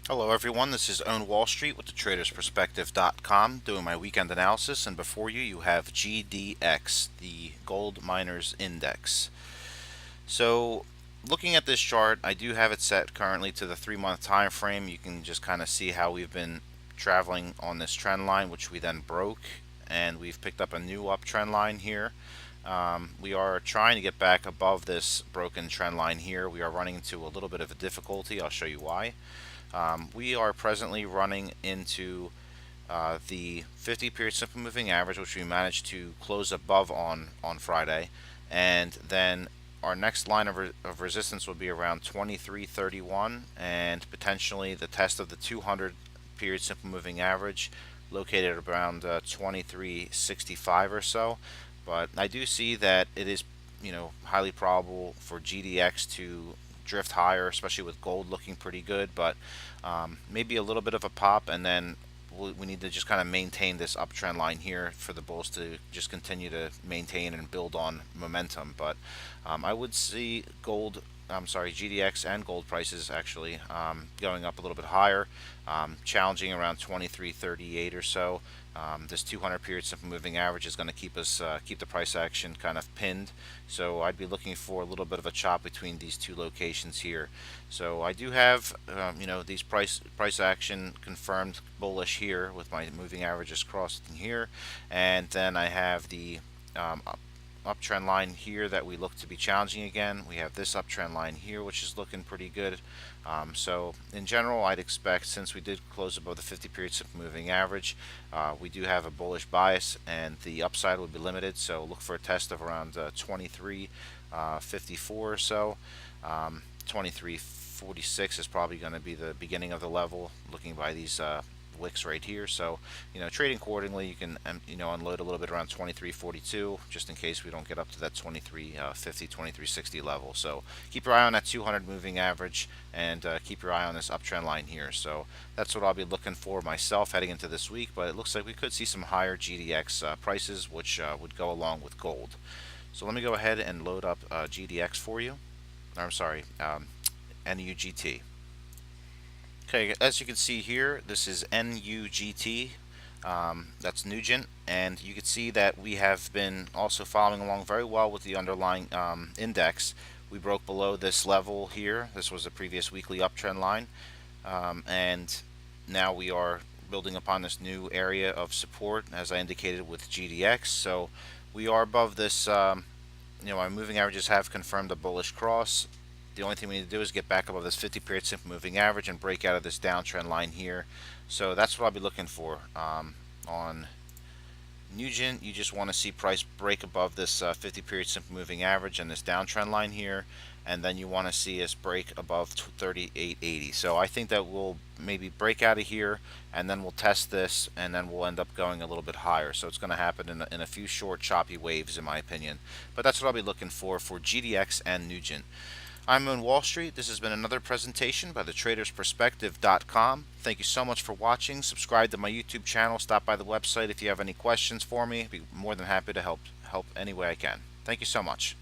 Hello everyone, this is Own Wall Street with thetradersperspective.com doing my weekend analysis, and before you have GDX, the Gold Miners Index. So looking at this chart, I do have it set currently to the 3-month time frame. You can just kind of see how we've been traveling on this trend line, which we then broke, and we've picked up a new uptrend line here. We are trying to get back above this broken trend line here. We are running into a little bit of a difficulty. I'll show you why. We are presently running into the 50 period simple moving average, which we managed to close above on Friday, and then our next line of resistance will be around 23.31, and potentially the test of the 200 period simple moving average located around 23.65 or so. But I do see that it is, highly probable for GDX to drift higher, especially with gold looking pretty good. But maybe a little bit of a pop, and then we need to just kind of maintain this uptrend line here for the bulls to just continue to maintain and build on momentum. But I would see GDX and gold prices actually going up a little bit higher, challenging around 23.38 or so. This 200 period simple moving average is going to keep the price action kind of pinned. So I'd be looking for a little bit of a chop between these two locations here. So I do have these price action confirmed bullish here with my moving averages crossing here, and then I have the uptrend line here that we look to be challenging again. We have this uptrend line here, which is looking pretty good. So in general, I'd expect, since we did close above the 50 period simple moving average, we do have a bullish bias, and the upside would be limited. So look for a test of around 23.54 or so. 23.46 is probably going to be the beginning of the level, looking by these wicks right here. So trading accordingly, you can unload a little bit around 23.42 just in case we don't get up to that 23.50 23.60 level. So keep your eye on that 200 moving average, and keep your eye on this uptrend line here. So that's what I'll be looking for myself heading into this week. But it looks like we could see some higher GDX prices, which would go along with gold. So let me go ahead and load up GDX for you. I'm sorry, NUGT. Okay, as you can see here, this is NUGT, that's Nugent, and you can see that we have been also following along very well with the underlying index. We broke below this level here. This was a previous weekly uptrend line, and now we are building upon this new area of support, as I indicated with GDX. So we are above this. Our moving averages have confirmed a bullish cross. The only thing we need to do is get back above this 50 period simple moving average and break out of this downtrend line here. So that's what I'll be looking for. On Nugent, you just want to see price break above this 50 period simple moving average and this downtrend line here, and then you want to see us break above 38.80. So I think that we'll maybe break out of here, and then we'll test this, and then we'll end up going a little bit higher. So it's going to happen in a few short choppy waves, in my opinion. But that's what I'll be looking for GDX and Nugent. I'm on Wall Street. This has been another presentation by thetradersperspective.com. Thank you so much for watching. Subscribe to my YouTube channel. Stop by the website if you have any questions for me. I'd be more than happy to help any way I can. Thank you so much.